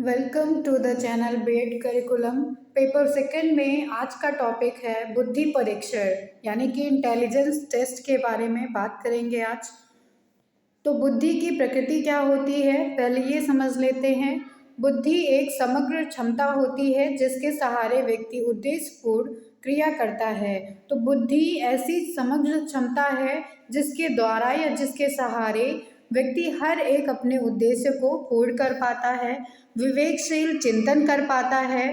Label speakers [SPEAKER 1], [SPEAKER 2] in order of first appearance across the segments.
[SPEAKER 1] Welcome to the channel B Ed curriculum. Paper second में आज का टॉपिक है बुद्धि परीक्षण यानी कि इंटेलिजेंस टेस्ट के बारे में बात करेंगे आज। तो बुद्धि की प्रकृति क्या होती है, पहले ये समझ लेते हैं। बुद्धि एक समग्र क्षमता होती है जिसके सहारे व्यक्ति उद्देश्यपूर्ण क्रिया करता है। तो बुद्धि ऐसी समग्र क्षमता है जिसके द्वारा या जिसके सहारे व्यक्ति हर एक अपने उद्देश्य को पूर्ण कर पाता है, विवेकशील चिंतन कर पाता है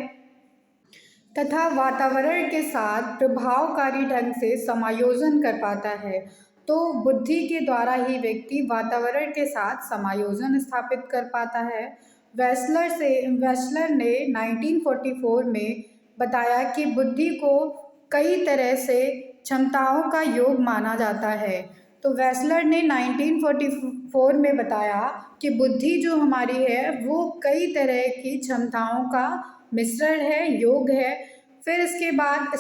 [SPEAKER 1] तथा वातावरण के साथ प्रभावकारी ढंग से समायोजन कर पाता है। तो बुद्धि के द्वारा ही व्यक्ति वातावरण के साथ समायोजन स्थापित कर पाता है। वेस्लर ने 1944 में बताया कि बुद्धि को कई तरह से क्षमताओं का योग माना जाता है। तो वेस्लर ने 1944 में बताया कि बुद्धि जो हमारी है वो कई तरह की क्षमताओं का मिश्रण है, योग है। फिर इसके बाद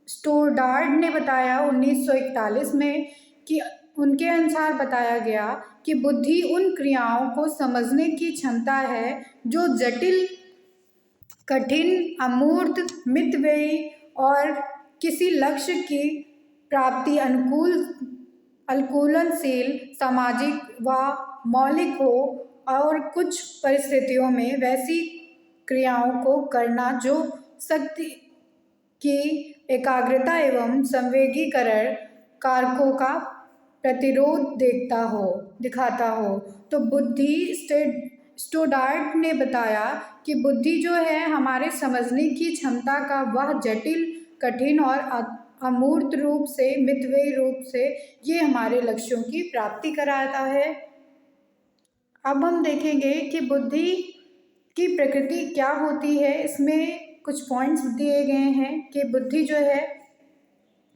[SPEAKER 1] स्टोडार्ड ने बताया 1941 में कि उनके अनुसार बताया गया कि बुद्धि उन क्रियाओं को समझने की क्षमता है जो जटिल, कठिन, अमूर्त, मितव्ययी और किसी लक्ष्य की प्राप्ति अनुकूलनशील, सामाजिक व मौलिक हो और कुछ परिस्थितियों में वैसी क्रियाओं को करना जो शक्ति की एकाग्रता एवं संवेगीकरण कारकों का प्रतिरोध दिखाता हो। तो बुद्धि स्टोडार्ट ने बताया कि बुद्धि जो है हमारे समझने की क्षमता का वह जटिल, कठिन और अमूर्त रूप से, मितव्ययी रूप से ये हमारे लक्ष्यों की प्राप्ति कराता है। अब हम देखेंगे कि बुद्धि की प्रकृति क्या होती है। इसमें कुछ पॉइंट्स दिए गए हैं कि बुद्धि जो है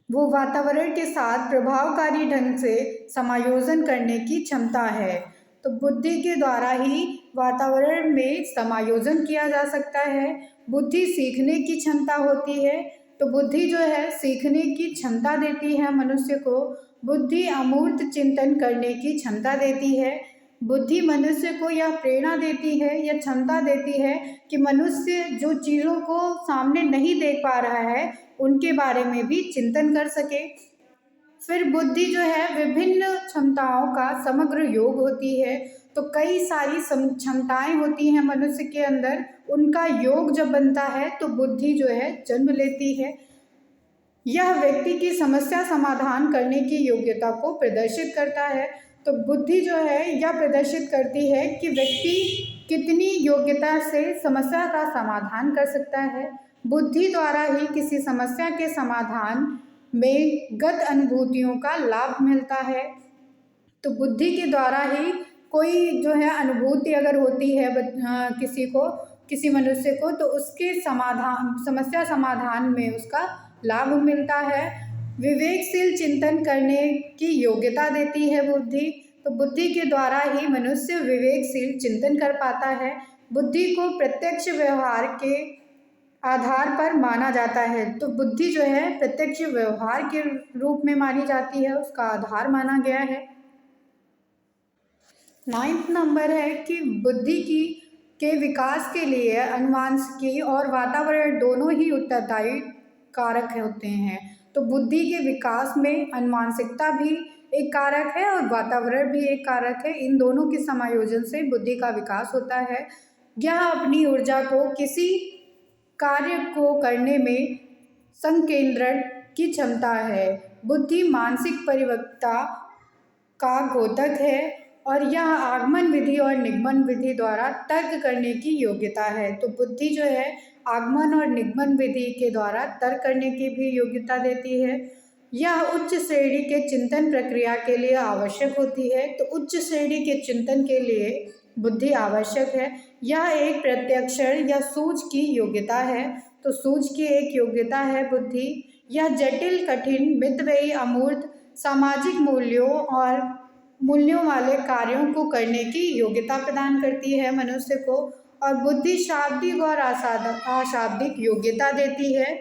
[SPEAKER 1] वो वातावरण के साथ प्रभावकारी ढंग से समायोजन करने की क्षमता है। तो बुद्धि के द्वारा ही वातावरण में समायोजन किया जा सकता है। बुद्धि सीखने की क्षमता होती है। तो बुद्धि जो है सीखने की क्षमता देती है मनुष्य को। बुद्धि अमूर्त चिंतन करने की क्षमता देती है। बुद्धि मनुष्य को यह प्रेरणा देती है, यह क्षमता देती है कि मनुष्य जो चीज़ों को सामने नहीं देख पा रहा है उनके बारे में भी चिंतन कर सके। फिर बुद्धि जो है विभिन्न क्षमताओं का समग्र योग होती है। तो कई सारी क्षमताएं होती हैं मनुष्य के अंदर, उनका योग जब बनता है तो बुद्धि जो है जन्म लेती है। यह व्यक्ति की समस्या समाधान करने की योग्यता को प्रदर्शित करता है। तो बुद्धि जो है यह प्रदर्शित करती है कि व्यक्ति कितनी योग्यता से समस्या का समाधान कर सकता है। बुद्धि द्वारा ही किसी समस्या के समाधान में गत अनुभूतियों का लाभ मिलता है। तो बुद्धि के द्वारा ही कोई जो है अनुभूति अगर होती है किसी मनुष्य को, तो उसके समस्या समाधान में उसका लाभ मिलता है। विवेकशील चिंतन करने की योग्यता देती है बुद्धि। तो बुद्धि के द्वारा ही मनुष्य विवेकशील चिंतन कर पाता है। बुद्धि को प्रत्यक्ष व्यवहार के आधार पर माना जाता है। तो बुद्धि जो है प्रत्यक्ष व्यवहार के रूप में मानी जाती है, उसका आधार माना गया है। 9th नंबर है कि बुद्धि के विकास के लिए अनुवांशिकी और वातावरण दोनों ही उत्तरदायी कारक होते हैं। तो बुद्धि के विकास में अनुवांशिकता भी एक कारक है और वातावरण भी एक कारक है। इन दोनों के समायोजन से बुद्धि का विकास होता है। यह अपनी ऊर्जा को किसी कार्य को करने में संकेंद्रण की क्षमता है। बुद्धि मानसिक परिपक्वता का द्योतक है और यह आगमन विधि और निगमन विधि द्वारा तर्क करने की योग्यता है। तो बुद्धि जो है आगमन और निगमन विधि के द्वारा तर्क करने की भी योग्यता देती है। यह उच्च श्रेणी के चिंतन प्रक्रिया के लिए आवश्यक होती है। तो उच्च श्रेणी के चिंतन के लिए बुद्धि आवश्यक है। यह एक प्रत्यक्षण या सूझ की योग्यता है। तो सूझ की एक योग्यता है बुद्धि। यह जटिल, कठिन, मितव्ययी, अमूर्त, सामाजिक मूल्यों वाले कार्यों को करने की योग्यता प्रदान करती है मनुष्य को। और बुद्धि शाब्दिक और अशाब्दिक योग्यता देती है।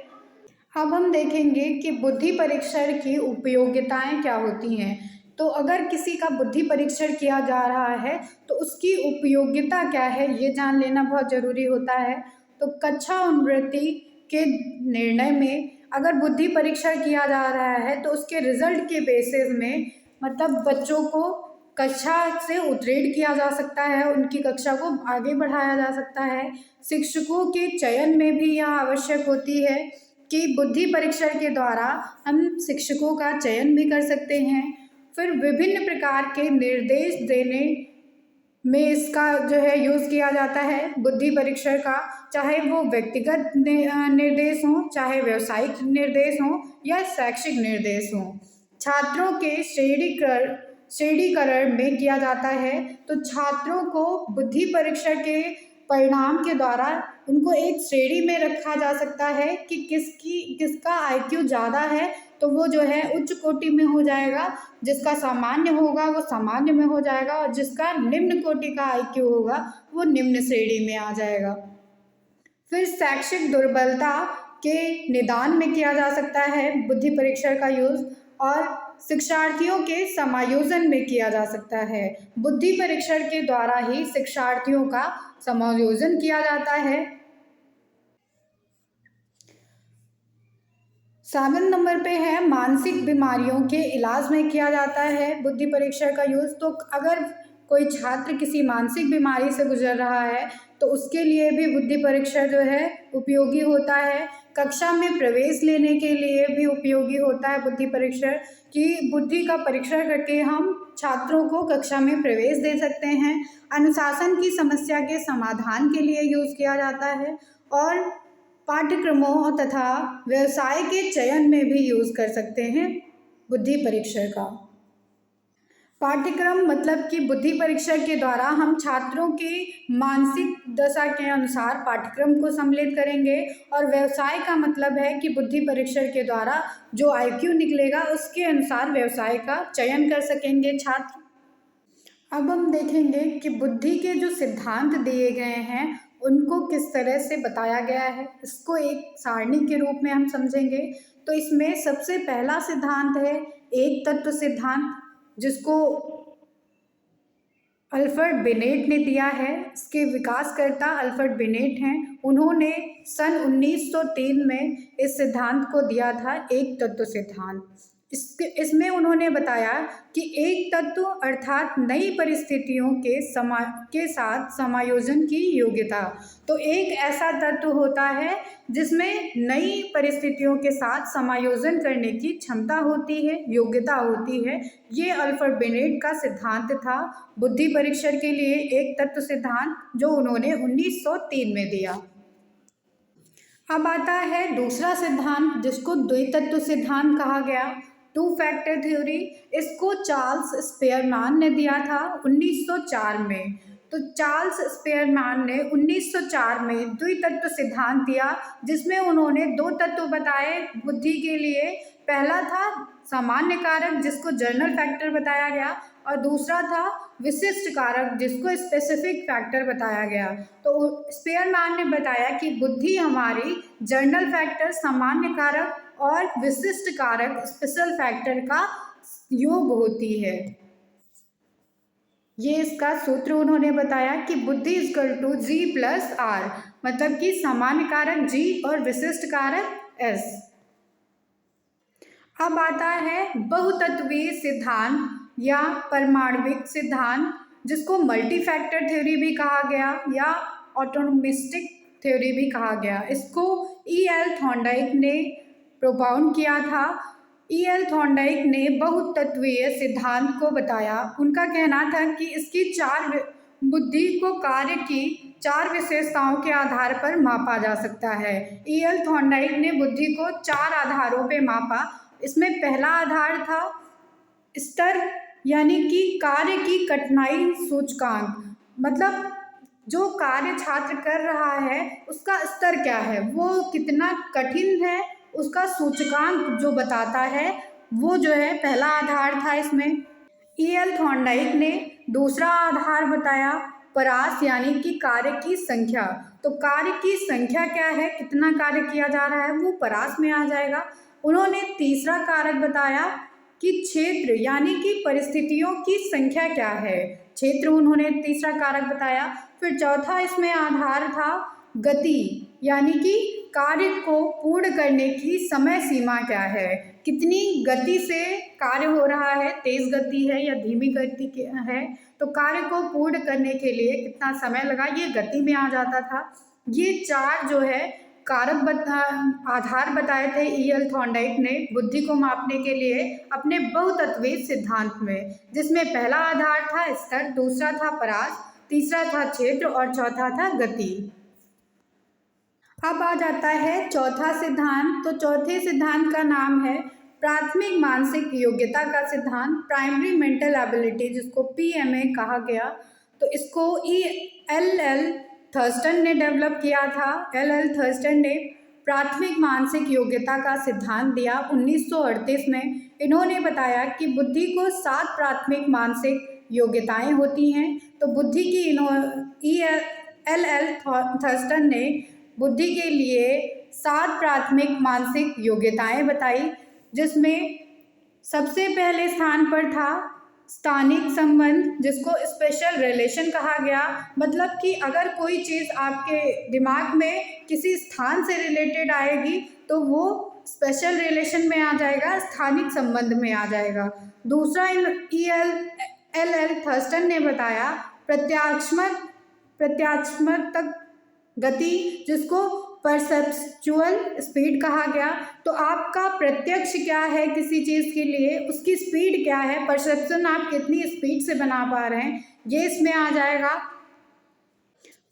[SPEAKER 1] अब हम देखेंगे कि बुद्धि परीक्षण की उपयोगिताएं क्या होती हैं। तो अगर किसी का बुद्धि परीक्षण किया जा रहा है तो उसकी उपयोगिता क्या है ये जान लेना बहुत ज़रूरी होता है। तो कक्षा उन्नति के निर्णय में अगर बुद्धि परीक्षण किया जा रहा है तो उसके रिजल्ट के बेसिस में मतलब बच्चों को कक्षा से उत्तीर्ण किया जा सकता है, उनकी कक्षा को आगे बढ़ाया जा सकता है। शिक्षकों के चयन में भी यह आवश्यक होती है कि बुद्धि परीक्षण के द्वारा हम शिक्षकों का चयन भी कर सकते हैं। फिर विभिन्न प्रकार के निर्देश देने में इसका जो है यूज़ किया जाता है बुद्धि परीक्षण का, चाहे वो व्यक्तिगत निर्देश हों, चाहे व्यावसायिक निर्देश हों या शैक्षिक निर्देश हों। छात्रों के श्रेणीकरण में किया जाता है। तो छात्रों को बुद्धि परीक्षण के परिणाम के द्वारा उनको एक श्रेणी में रखा जा सकता है कि किसका आईक्यू ज़्यादा है तो वो जो है उच्च कोटि में हो जाएगा, जिसका सामान्य होगा वो सामान्य में हो जाएगा और जिसका निम्न कोटि का आईक्यू होगा वो निम्न श्रेणी में आ जाएगा। फिर शैक्षिक दुर्बलता के निदान में किया जा सकता है बुद्धि परीक्षण का यूज़, और शिक्षार्थियों के समायोजन में किया जा सकता है। बुद्धि परीक्षण के द्वारा ही शिक्षार्थियों का समायोजन किया जाता है। 7 नंबर पे है मानसिक बीमारियों के इलाज में किया जाता है बुद्धि परीक्षण का यूज़। तो अगर कोई छात्र किसी मानसिक बीमारी से गुजर रहा है तो उसके लिए भी बुद्धि परीक्षण जो है उपयोगी होता है। कक्षा में प्रवेश लेने के लिए भी उपयोगी होता है बुद्धि परीक्षण, कि बुद्धि का परीक्षण करके हम छात्रों को कक्षा में प्रवेश दे सकते हैं। अनुशासन की समस्या के समाधान के लिए यूज़ किया जाता है और पाठ्यक्रमों तथा व्यवसाय के चयन में भी यूज़ कर सकते हैं बुद्धि परीक्षण का। पाठ्यक्रम मतलब कि बुद्धि परीक्षण के द्वारा हम छात्रों की मानसिक दशा के अनुसार पाठ्यक्रम को सम्मिलित करेंगे, और व्यवसाय का मतलब है कि बुद्धि परीक्षण के द्वारा जो आईक्यू निकलेगा उसके अनुसार व्यवसाय का चयन कर सकेंगे छात्र। अब हम देखेंगे कि बुद्धि के जो सिद्धांत दिए गए हैं उनको किस तरह से बताया गया है, इसको एक सारणी के रूप में हम समझेंगे। तो इसमें सबसे पहला सिद्धांत है एक तत्व सिद्धांत, जिसको अल्फ्रेड बिनेट ने दिया है। इसके विकासकर्ता अल्फ्रेड बिनेट हैं। उन्होंने सन 1903 में इस सिद्धांत को दिया था, एक तत्व सिद्धांत। इसमें उन्होंने बताया कि एक तत्व अर्थात नई परिस्थितियों के साथ समायोजन की योग्यता। तो एक ऐसा तत्व होता है जिसमें नई परिस्थितियों के साथ समायोजन करने की क्षमता होती है, योग्यता होती है। ये अल्फ्रेड बिनेट का सिद्धांत था बुद्धि परीक्षण के लिए, एक तत्व सिद्धांत, जो उन्होंने 1903 में दिया। अब आता है दूसरा सिद्धांत जिसको द्वितत्व सिद्धांत कहा गया, टू फैक्टर थ्योरी। इसको चार्ल्स स्पेयरमैन ने दिया था 1904 में। तो चार्ल्स स्पेयरमैन ने 1904 में द्वितत्व सिद्धांत दिया, जिसमें उन्होंने दो तत्व बताए बुद्धि के लिए। पहला था सामान्य कारक जिसको जनरल फैक्टर बताया गया, और दूसरा था विशिष्ट कारक जिसको स्पेसिफिक फैक्टर बताया गया। तो स्पेयरमैन ने बताया कि बुद्धि हमारी जनरल फैक्टर सामान्य कारक और विशिष्ट कारक स्पेशल फैक्टर का योग होती है। ये इसका सूत्र उन्होंने बताया कि बुद्धि इक्वल टू G+R, मतलब कि सामान्य कारक G और विशिष्ट कारक S। अब आता है बहुतत्वीय सिद्धांत या परमाणविक सिद्धांत, जिसको मल्टी फैक्टर थ्योरी भी कहा गया या ऑटोनोमिस्टिक थ्योरी भी कहा गया। इसको E.L. थॉर्नडाइक ने प्रोपाउंड किया था। E.L. थॉर्नडाइक ने बहुतत्वीय सिद्धांत को बताया। उनका कहना था कि इसकी बुद्धि को कार्य की 4 विशेषताओं के आधार पर मापा जा सकता है। E.L. थॉर्नडाइक ने बुद्धि को 4 आधारों पे मापा। इसमें पहला आधार था स्तर, यानी कि कार्य की कठिनाई सूचकांक, मतलब जो कार्य छात्र कर रहा है उसका स्तर क्या है, वो कितना कठिन है, उसका सूचकांक जो बताता है, वो जो है पहला आधार था इसमें। E.L. थॉर्नडाइक ने दूसरा आधार बताया परास, यानी कि कार्य की संख्या। तो कार्य की संख्या क्या है, कितना कार्य किया जा रहा है, वो परास में आ जाएगा। उन्होंने तीसरा कारक बताया कि क्षेत्र यानी कि परिस्थितियों की संख्या क्या है। क्षेत्र उन्होंने तीसरा कारक बताया। फिर चौथा इसमें आधार था गति, यानी कि कार्य को पूर्ण करने की समय सीमा क्या है, कितनी गति से कार्य हो रहा है, तेज गति है या धीमी गति है, तो कार्य को पूर्ण करने के लिए कितना समय लगा, ये गति में आ जाता था। ये चार जो है कारक आधार बताए थे E.L. थॉर्नडाइक ने बुद्धि को मापने के लिए अपने बहुतत्वीय सिद्धांत में, जिसमें पहला आधार था स्तर, दूसरा था परास, तीसरा था क्षेत्र और चौथा था गति। अब आ जाता है चौथा सिद्धांत। तो चौथे सिद्धांत का नाम है प्राथमिक मानसिक योग्यता का सिद्धांत, प्राइमरी मेंटल एबिलिटी, जिसको PMA कहा गया। तो इसको L.L. थर्स्टन ने डेवलप किया था। L.L. थर्स्टन ने प्राथमिक मानसिक योग्यता का सिद्धांत दिया 1938 में। इन्होंने बताया कि बुद्धि को 7 प्राथमिक मानसिक योग्यताएं होती हैं। तो बुद्धि की L.L. थर्स्टन ने बुद्धि के लिए 7 प्राथमिक मानसिक योग्यताएं बताई, जिसमें सबसे पहले स्थान पर था स्थानिक संबंध, जिसको स्पेशल रिलेशन कहा गया। मतलब कि अगर कोई चीज़ आपके दिमाग में किसी स्थान से रिलेटेड आएगी तो वो स्पेशल रिलेशन में आ जाएगा, स्थानिक संबंध में आ जाएगा। दूसरा L.L. थर्स्टन ने बताया प्रत्यात्मक गति, जिसको परसेप्चुअल स्पीड कहा गया। तो आपका प्रत्यक्ष क्या है किसी चीज़ के लिए, उसकी स्पीड क्या है, परसेप्शन आप कितनी स्पीड से बना पा रहे हैं, ये इसमें आ जाएगा।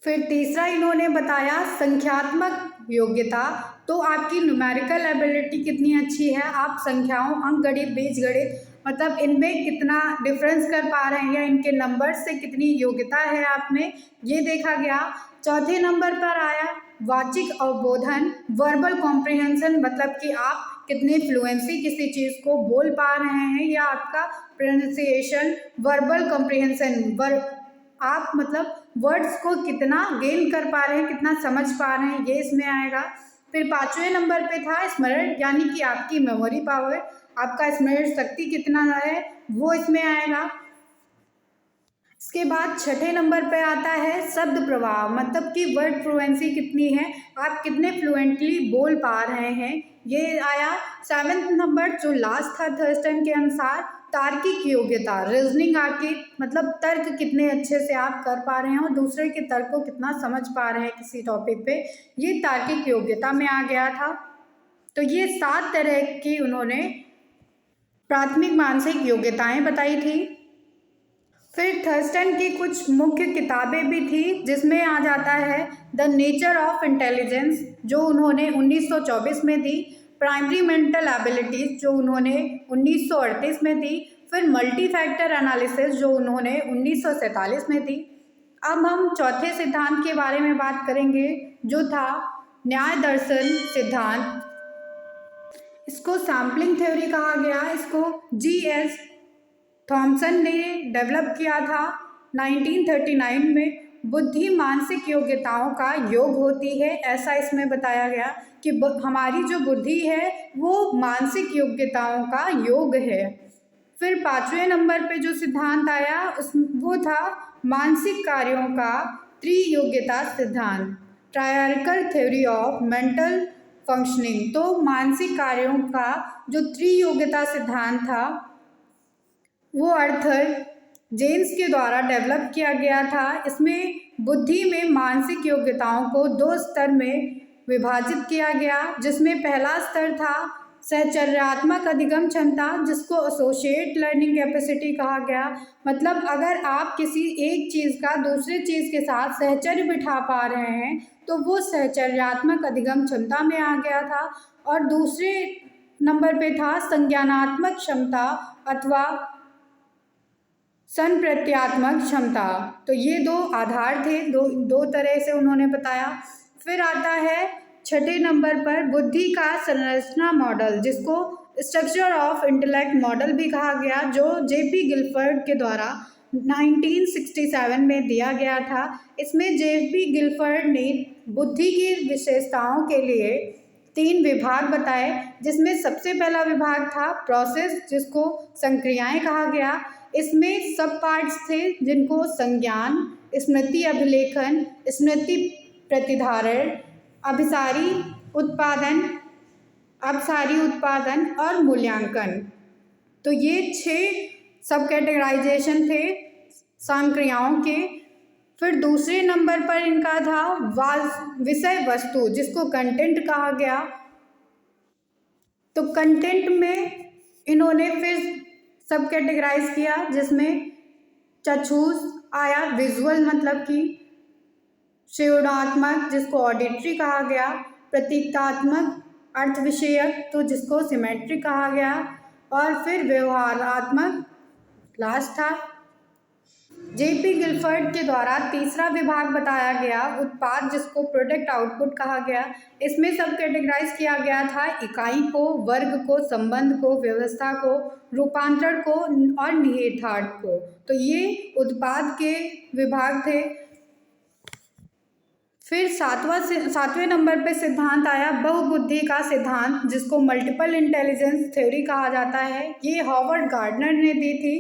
[SPEAKER 1] फिर तीसरा इन्होंने बताया संख्यात्मक योग्यता। तो आपकी न्यूमेरिकल एबिलिटी कितनी अच्छी है, आप संख्याओं, अंकगणित, बीजगणित, मतलब इनमें कितना डिफरेंस कर पा रहे हैं या इनके नंबर से कितनी योग्यता है आप में, ये देखा गया। चौथे नंबर पर आया वाचिक अवबोधन, वर्बल कॉम्प्रिहेंशन, मतलब कि आप कितने फ्लुएंसी किसी चीज़ को बोल पा रहे हैं या आपका प्रोनाउंसिएशन, वर्बल कॉम्प्रिहेंशन, आप मतलब वर्ड्स को कितना गेन कर पा रहे हैं, कितना समझ पा रहे हैं, ये इसमें आएगा। फिर 5वें नंबर पे था स्मरण, यानी कि आपकी मेमोरी पावर, आपका स्मरण शक्ति कितना है, वो इसमें आएगा। इसके बाद 6ठे नंबर पे आता है शब्द प्रवाह, मतलब कि वर्ड फ्लुएंसी कितनी है, आप कितने फ्लुएंटली बोल पा रहे हैं, ये आया। 7वें नंबर जो लास्ट था थर्स्टन के अनुसार तार्किक योग्यता, रीजनिंग, आपकी मतलब तर्क कितने अच्छे से आप कर पा रहे हैं और दूसरे के तर्क को कितना समझ पा रहे हैं किसी टॉपिक पे, ये तार्किक योग्यता में आ गया था। तो ये 7 तरह की उन्होंने प्राथमिक मानसिक योग्यताएं बताई थी। फिर थर्स्टन की कुछ मुख्य किताबें भी थी, जिसमें आ जाता है द नेचर ऑफ इंटेलिजेंस, जो उन्होंने 1924 में दी, प्राइमरी मेंटल एबिलिटीज, जो उन्होंने 1938 में दी, फिर मल्टी फैक्टर एनालिसिस, जो उन्होंने 1947 में दी। अब हम चौथे सिद्धांत के बारे में बात करेंगे, जो था न्याय दर्शन सिद्धांत। इसको सैम्पलिंग थ्योरी कहा गया। इसको G.S. थॉमसन ने डेवलप किया था 1939 में। बुद्धि मानसिक योग्यताओं का योग होती है, ऐसा इसमें बताया गया कि हमारी जो बुद्धि है वो मानसिक योग्यताओं का योग है। फिर 5वें नंबर पे जो सिद्धांत आया वो था मानसिक कार्यों का त्रियोग्यता सिद्धांत, ट्रायर्कल थ्योरी ऑफ मेंटल फंक्शनिंग। तो मानसिक कार्यों का जो त्रियोग्यता सिद्धांत था वो आर्थर जेम्स के द्वारा डेवलप किया गया था। इसमें बुद्धि में मानसिक योग्यताओं को 2 स्तर में विभाजित किया गया, जिसमें पहला स्तर था सहचर्यात्मक अधिगम क्षमता, जिसको एसोसिएट लर्निंग कैपेसिटी कहा गया। मतलब अगर आप किसी एक चीज़ का दूसरे चीज़ के साथ सहचर्य बिठा पा रहे हैं तो वो सहचर्यात्मक अधिगम क्षमता में आ गया था। और दूसरे नंबर पे था संज्ञानात्मक क्षमता अथवा संप्रत्यात्मक क्षमता। तो ये 2 आधार थे, दो तरह से उन्होंने बताया। फिर आता है 6ठे नंबर पर बुद्धि का संरचना मॉडल, जिसको स्ट्रक्चर ऑफ इंटेलेक्ट मॉडल भी कहा गया, जो J.P. गिलफर्ड के द्वारा 1967 में दिया गया था। इसमें J.P. गिलफर्ड ने बुद्धि की विशेषताओं के लिए 3 विभाग बताए, जिसमें सबसे पहला विभाग था प्रोसेस, जिसको संक्रियाएं कहा गया। इसमें सब पार्ट्स थे जिनको संज्ञान, स्मृति अभिलेखन, स्मृति प्रतिधारण, अभिसारी उत्पादन, अपसारी उत्पादन और मूल्यांकन। तो ये 6 सब कैटेगराइजेशन थे संक्रियाओं के। फिर दूसरे नंबर पर इनका था विषय वस्तु, जिसको कंटेंट कहा गया। तो कंटेंट में इन्होंने फिर सब कैटेगराइज किया, जिसमें चक्षुष आया, विजुअल मतलब कि, श्रवणात्मक जिसको ऑडिटरी कहा गया, प्रतीकात्मक अर्थ विषयक तो जिसको सिमेट्री कहा गया, और फिर व्यवहारात्मक लास्ट था। जेपी गिलफर्ड के द्वारा तीसरा विभाग बताया गया उत्पाद, जिसको प्रोडक्ट आउटपुट कहा गया। इसमें सब कैटेगराइज किया गया था इकाई को, वर्ग को, संबंध को, व्यवस्था को, रूपांतरण को और निहितार्थ को। तो ये उत्पाद के विभाग थे। फिर सातवें नंबर पे सिद्धांत आया बहुबुद्धि का सिद्धांत, जिसको मल्टीपल इंटेलिजेंस थ्योरी कहा जाता है। ये हॉवर्ड गार्डनर ने दी थी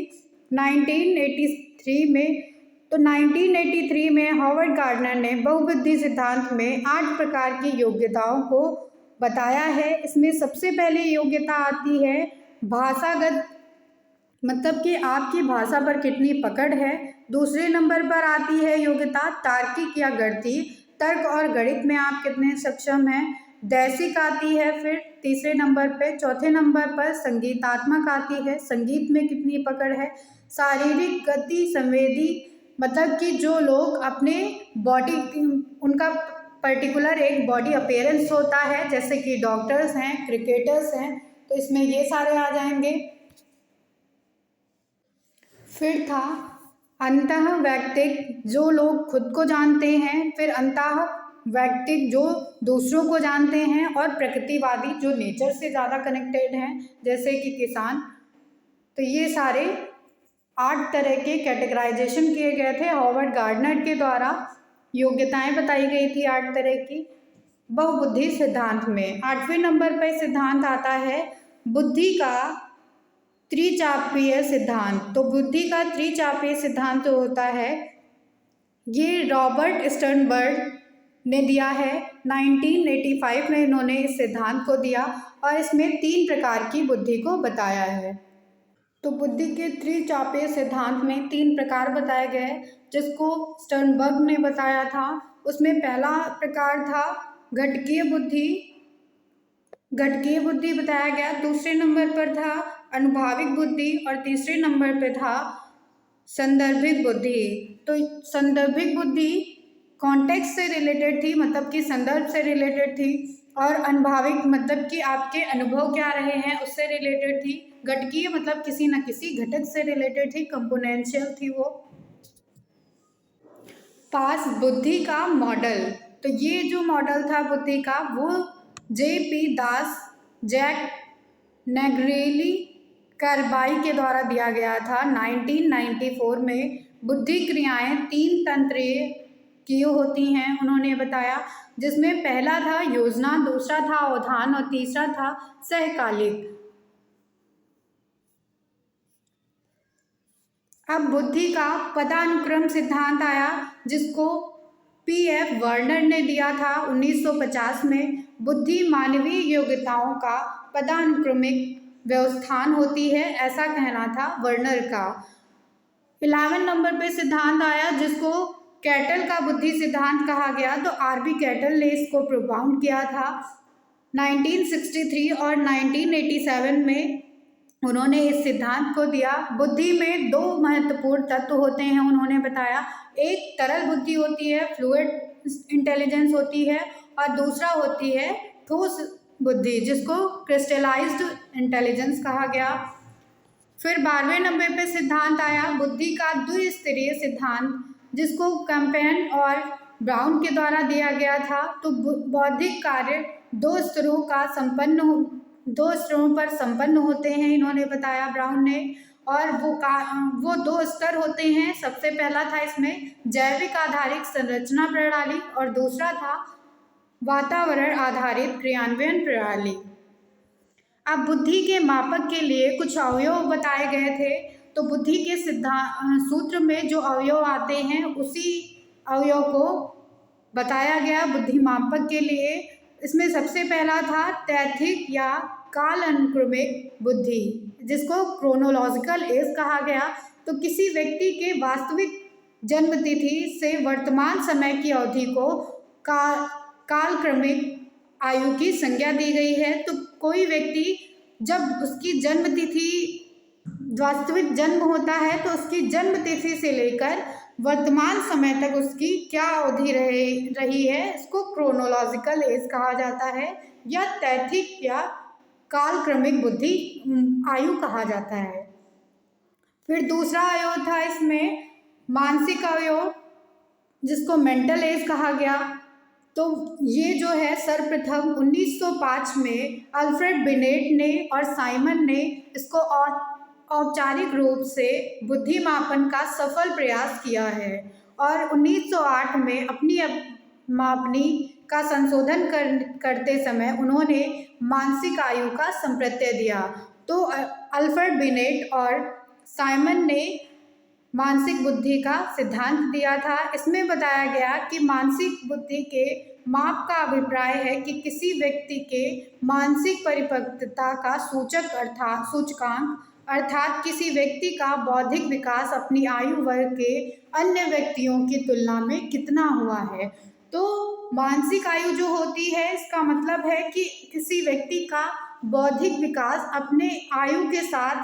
[SPEAKER 1] 1983 में। तो 1983 में हॉवर्ड गार्डनर ने बहुबुद्धि सिद्धांत में 8 प्रकार की योग्यताओं को बताया है। इसमें सबसे पहले योग्यता आती है भाषागत, मतलब कि आपकी भाषा पर कितनी पकड़ है। दूसरे नंबर पर आती है योग्यता तार्किक या गणितीय, तर्क और गणित में आप कितने सक्षम हैं। दैसिक आती है फिर तीसरे नंबर पे। चौथे नंबर पर संगीतात्मक आती है, संगीत में कितनी पकड़ है। शारीरिक गति संवेदी, मतलब कि जो लोग अपने बॉडी, उनका पर्टिकुलर एक बॉडी अपीयरेंस होता है, जैसे कि डॉक्टर्स हैं, क्रिकेटर्स हैं, तो इसमें ये सारे आ जाएंगे। फिर था अंतः वैयक्तिक, जो लोग खुद को जानते हैं। फिर अंतः वैयक्तिक, जो दूसरों को जानते हैं। और प्रकृतिवादी, जो नेचर से ज़्यादा कनेक्टेड हैं, जैसे कि किसान। तो ये सारे 8 तरह के कैटेगराइजेशन किए गए थे हॉवर्ड गार्डनर के द्वारा। योग्यताएं बताई गई थी 8 तरह की बहुबुद्धि सिद्धांत में। 8वें नंबर पर सिद्धांत आता है बुद्धि का त्रिचापीय सिद्धांत। तो बुद्धि का त्रिचापीय सिद्धांत तो होता है, ये रॉबर्ट स्टर्नबर्ग ने दिया है 1985 में। इन्होंने इस सिद्धांत को दिया और इसमें 3 प्रकार की बुद्धि को बताया है। तो बुद्धि के त्रिचापीय सिद्धांत में 3 प्रकार बताए गए, जिसको स्टर्नबर्ग ने बताया था। उसमें पहला प्रकार था घटकीय बुद्धि, घटकीय बुद्धि बताया गया। दूसरे नंबर पर था अनुभाविक बुद्धि और तीसरे नंबर पे था संदर्भिक बुद्धि। तो संदर्भिक बुद्धि कॉन्टेक्स्ट से रिलेटेड थी, मतलब कि संदर्भ से रिलेटेड थी। और अनुभाविक मतलब कि आपके अनुभव क्या रहे हैं उससे रिलेटेड थी। घटकीय मतलब किसी न किसी घटक से रिलेटेड थी, कंपोनेंशियल थी वो। पास बुद्धि का मॉडल, तो ये जो मॉडल था बुद्धि का, वो J.P. दास, जैक नेग्रेली कार्बाई के द्वारा दिया गया था 1994 में। बुद्धि क्रियाएं 3 तंत्रीय की होती हैं, उन्होंने बताया, जिसमें पहला था योजना, दूसरा था अवधान और तीसरा था सहकालिक। अब बुद्धि का पदानुक्रम सिद्धांत आया, जिसको P.F. वर्नर ने दिया था 1950 में। बुद्धि मानवीय योग्यताओं का पदानुक्रमिक व्यवस्थान होती है, ऐसा कहना था वर्नर का। 11 नंबर पे सिद्धांत आया, जिसको कैटल का बुद्धि सिद्धांत कहा गया। तो R.B. कैटल ने इसको प्रोपाउंड किया था 1963 और 1987 में उन्होंने इस सिद्धांत को दिया। बुद्धि में 2 महत्वपूर्ण तत्व होते हैं, उन्होंने बताया। एक तरल बुद्धि होती है, फ्लूइड इंटेलिजेंस होती है, और दूसरा होती है ठोस बुद्धि, जिसको क्रिस्टलाइज्ड इंटेलिजेंस कहा गया। फिर 12वें नंबर पे सिद्धांत आया बुद्धि का द्विस्तरीय सिद्धांत, जिसको कैम्पेन और ब्राउन के द्वारा दिया गया था। तो बौद्धिक कार्य 2 स्तरों पर संपन्न होते हैं, इन्होंने बताया ब्राउन ने। और वो 2 स्तर होते हैं। सबसे पहला था इसमें जैविक आधारित संरचना प्रणाली और दूसरा था वातावरण आधारित क्रियान्वयन प्रणाली। अब बुद्धि के मापक के लिए कुछ अवयव बताए गए थे। तो बुद्धि के सिद्धांत सूत्र में जो अवयव आते हैं उसी अवयव को बताया गया बुद्धि मापक के लिए। इसमें सबसे पहला था तैथिक या काल अनुक्रमिक बुद्धि, जिसको क्रोनोलॉजिकल एज कहा गया। तो किसी व्यक्ति के वास्तविक जन्म तिथि से वर्तमान समय की अवधि को कालक्रमिक आयु की संज्ञा दी गई है। तो कोई व्यक्ति जब उसकी जन्म तिथि वास्तविक जन्म होता है तो उसकी जन्म तिथि से लेकर वर्तमान समय तक उसकी क्या अवधि रही है, इसको क्रोनोलॉजिकल एज कहा जाता है या तैथिक या कालक्रमिक बुद्धि आयु कहा जाता है। फिर दूसरा अवयव था इसमें मानसिक अवयव, जिसको मेंटल एज कहा गया। तो ये जो है सर्वप्रथम 1905 में अल्फ्रेड बिनेट ने और साइमन ने इसको औपचारिक रूप से बुद्धि मापन का सफल प्रयास किया है और 1908 में अपनी मापनी का संशोधन करते समय उन्होंने मानसिक आयु का संप्रत्यय दिया। तो अल्फ्रेड बिनेट और साइमन ने मानसिक बुद्धि का सिद्धांत दिया था। इसमें बताया गया कि मानसिक बुद्धि के माप का अभिप्राय है कि किसी व्यक्ति के मानसिक परिपक्वता का सूचकांक अर्थात किसी व्यक्ति का बौद्धिक विकास अपनी आयु वर्ग के अन्य व्यक्तियों की तुलना में कितना हुआ है। तो मानसिक आयु जो होती है इसका मतलब है कि किसी व्यक्ति का बौद्धिक विकास अपने आयु के साथ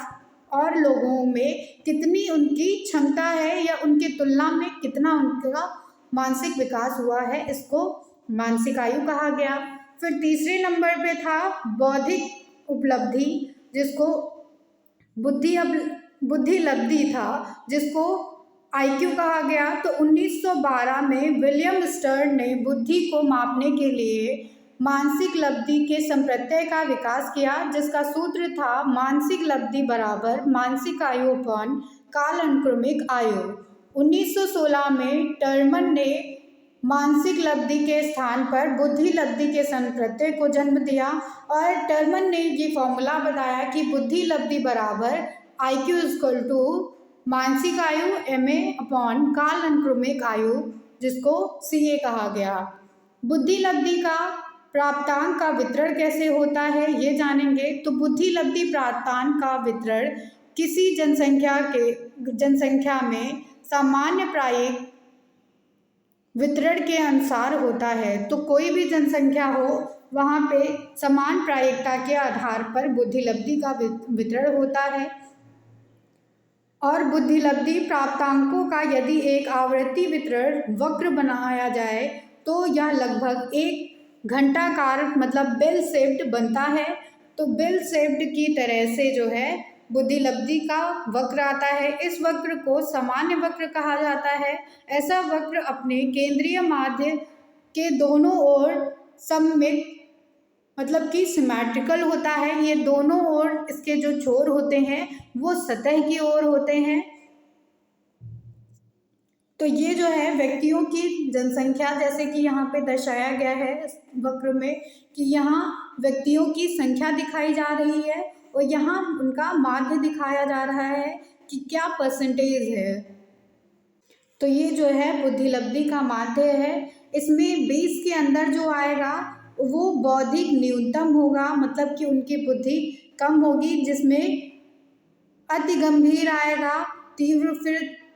[SPEAKER 1] और लोगों में कितनी उनकी क्षमता है या उनकी तुलना में कितना उनका मानसिक विकास हुआ है, इसको मानसिक आयु कहा गया। फिर तीसरे नंबर पे था बौद्धिक उपलब्धि, जिसको बुद्धि लब्धि था, जिसको आईक्यू कहा गया। तो 1912 में विलियम स्टर्न ने बुद्धि को मापने के लिए मानसिक लब्धि के संप्रत्यय का विकास किया, जिसका सूत्र था मानसिक लब्धि बराबर मानसिक आयु अपॉन काल अनुक्रमिक आयु। 1916 में टर्मन ने मानसिक लब्धि के स्थान पर बुद्धि लब्धि के संप्रत्यय को जन्म दिया और टर्मन ने ये फॉर्मूला बताया कि बुद्धि लब्धि बराबर IQ इक्वल टू मानसिक आयु MA अपॉन काल अनुक्रमिक आयु, जिसको CA कहा गया। बुद्धि लब्धि का प्राप्तांक का वितरण कैसे होता है ये जानेंगे। तो बुद्धि लब्धि प्राप्तांक का वितरण किसी जनसंख्या में सामान्य प्रायिक वितरण के अनुसार होता है। तो कोई भी जनसंख्या हो वहाँ पे समान प्रायिकता के आधार पर बुद्धि लब्धि का वितरण होता है। और बुद्धि लब्धि प्राप्तांकों का यदि एक आवर्ती वितरण वक्र बनाया जाए तो यह लगभग एक घंटाकार मतलब बेल शेप्ड बनता है। तो बेल शेप्ड की तरह से जो है बुद्धि लब्धि का वक्र आता है। इस वक्र को सामान्य वक्र कहा जाता है। ऐसा वक्र अपने केंद्रीय माध्य के दोनों ओर सममित मतलब कि सिमेट्रिकल होता है। ये दोनों ओर इसके जो छोर होते हैं वो सतह की ओर होते हैं। तो ये जो है व्यक्तियों की जनसंख्या, जैसे कि यहाँ पे दर्शाया गया है इस वक्र में कि यहाँ व्यक्तियों की संख्या दिखाई जा रही है और यहाँ उनका माध्य दिखाया जा रहा है कि क्या परसेंटेज है। तो ये जो है बुद्धि लब्धि का माध्य है। इसमें 20 के अंदर जो आएगा वो बौद्धिक न्यूनतम होगा, मतलब कि उनकी बुद्धि कम होगी। जिसमें अति गंभीर आएगा, तीव्र,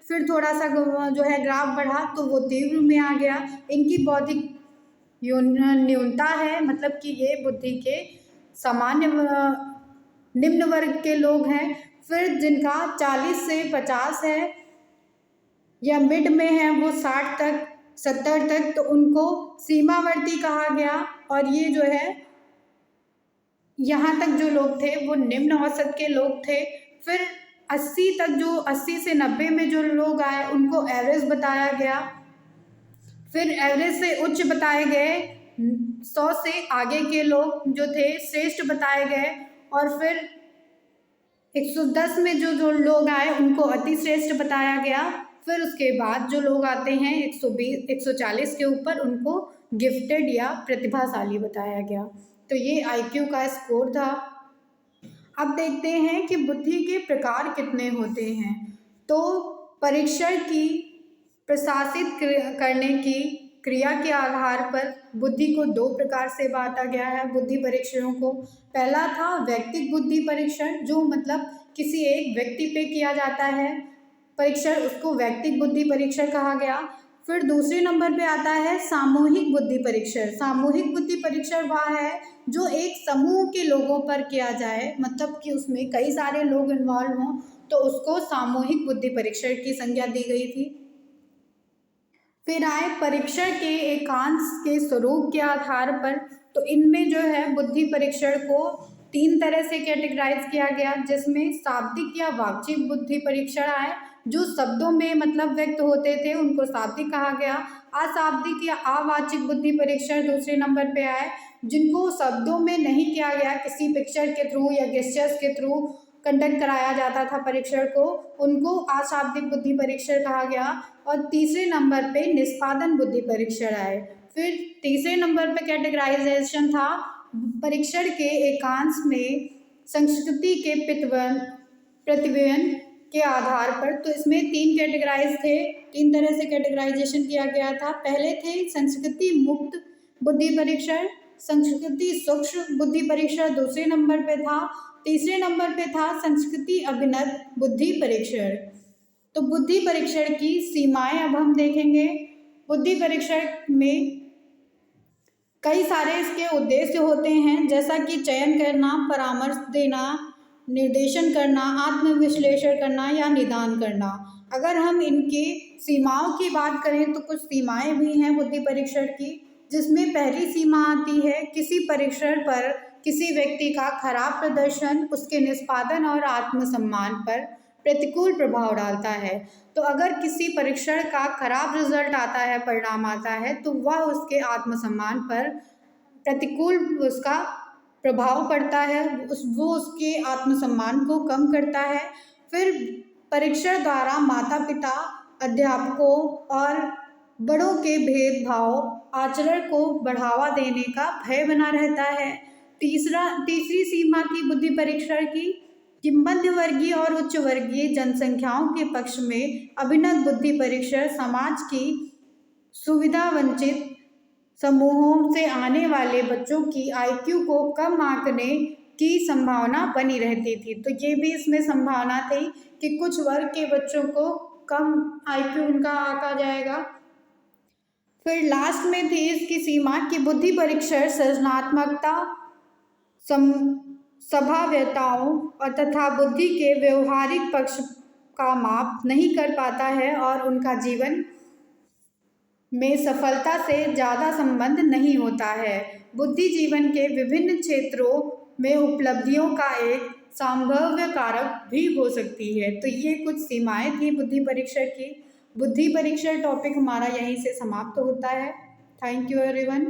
[SPEAKER 1] फिर थोड़ा सा जो है ग्राफ बढ़ा तो वो तीव्र में आ गया। इनकी बौद्धिक न्यूनता है, मतलब कि ये बुद्धि के सामान्य निम्न वर्ग के लोग हैं। फिर जिनका 40 से 50 है या मिड में है वो 60 तक 70 तक, तो उनको सीमावर्ती कहा गया। और ये जो है यहाँ तक जो लोग थे वो निम्न औसत के लोग थे। फिर 80 तक जो 80 से 90 में जो लोग आए उनको एवरेज बताया गया। फिर एवरेज से उच्च बताए गए 100 से आगे के लोग जो थे श्रेष्ठ बताए गए। और फिर 110 में जो लोग आए उनको अति श्रेष्ठ बताया गया। फिर उसके बाद जो लोग आते हैं 120 140 के ऊपर उनको गिफ्टेड या प्रतिभाशाली बताया गया। तो ये आईक्यू का स्कोर था। अब देखते हैं कि बुद्धि के प्रकार कितने होते हैं। तो परीक्षण की प्रशासित करने की क्रिया के आधार पर बुद्धि को दो प्रकार से बांटा गया है बुद्धि परीक्षणों को। पहला था व्यक्तिक बुद्धि परीक्षण, जो मतलब किसी एक व्यक्ति पे किया जाता है परीक्षण, उसको व्यक्तिक बुद्धि परीक्षण कहा गया। फिर दूसरे नंबर पे आता है सामूहिक बुद्धि परीक्षण। सामूहिक बुद्धि परीक्षण वह है जो एक समूह के लोगों पर किया जाए, मतलब कि उसमें कई सारे लोग इन्वॉल्व हों, तो उसको सामूहिक बुद्धि परीक्षण की संज्ञा दी गई थी। फिर आए परीक्षण के एकांश के स्वरूप के आधार पर। तो इनमें जो है बुद्धि परीक्षण को तीन तरह से कैटेगराइज किया गया, जिसमें शाब्दिक या वाचिक बुद्धि परीक्षण आए, जो शब्दों में मतलब व्यक्त होते थे उनको शाब्दिक कहा गया। अशाब्दिक या अवाचिक बुद्धि परीक्षण दूसरे नंबर पे आए, जिनको शब्दों में नहीं किया गया, किसी पिक्चर के थ्रू या गेस्चर्स के थ्रू कंडक्ट कराया जाता था परीक्षण को, उनको अशाब्दिक बुद्धि परीक्षण कहा गया। और तीसरे नंबर पे निष्पादन बुद्धि परीक्षण आए। फिर तीसरे नंबर पे कैटेगराइजेशन था परीक्षण के एकांश में संस्कृति के प्रतिबिंब के आधार पर। तो इसमें तीन कैटेगराइज थे, तीन तरह से कैटेगराइजेशन किया गया था। पहले थे संस्कृति मुक्त बुद्धि परीक्षण, संस्कृति सूक्ष्म बुद्धि परीक्षण दूसरे नंबर पे था, तीसरे नंबर पे था संस्कृति अभिनत बुद्धि परीक्षण। तो बुद्धि परीक्षण की सीमाएं अब हम देखेंगे। बुद्धि परीक्षण में कई सारे इसके उद्देश्य होते हैं, जैसा कि चयन करना, परामर्श देना, निर्देशन करना, आत्मविश्लेषण करना या निदान करना। अगर हम इनकी सीमाओं की बात करें तो कुछ सीमाएं भी हैं बुद्धि परीक्षण की, जिसमें पहली सीमा आती है किसी परीक्षण पर किसी व्यक्ति का खराब प्रदर्शन उसके निष्पादन और आत्मसम्मान पर प्रतिकूल प्रभाव डालता है। तो अगर किसी परीक्षण का खराब रिजल्ट आता है, परिणाम आता है, तो वह उसके आत्मसम्मान पर प्रतिकूल उसका प्रभाव पड़ता है, वो उसके आत्मसम्मान को कम करता है। फिर परीक्षण द्वारा माता पिता, अध्यापकों और बड़ों के भेदभाव आचरण को बढ़ावा देने का भय बना रहता है। तीसरी सीमा थी बुद्धि परीक्षण की कि मध्य वर्गीय और उच्च वर्गीय जनसंख्याओं के पक्ष में अभिनव बुद्धि परीक्षण समाज की सुविधा वंचित समूहों से आने वाले बच्चों की आईक्यू को कम आंकने की संभावना बनी रहती थी। तो ये भी इसमें संभावना थी कि कुछ वर्ग के बच्चों को कम आईक्यू उनका आंका जाएगा। फिर लास्ट में थी इसकी सीमा कि बुद्धि परीक्षण सृजनात्मकता, संभाव्यताओं और तथा बुद्धि के व्यवहारिक पक्ष का माप नहीं कर पाता है और उनका जीवन में सफलता से ज़्यादा संबंध नहीं होता है। बुद्धि जीवन के विभिन्न क्षेत्रों में उपलब्धियों का एक संभाव्य कारक भी हो सकती है। तो ये कुछ सीमाएं थी बुद्धि परीक्षण की। बुद्धि परीक्षण टॉपिक हमारा यहीं से समाप्त होता है। Thank you everyone.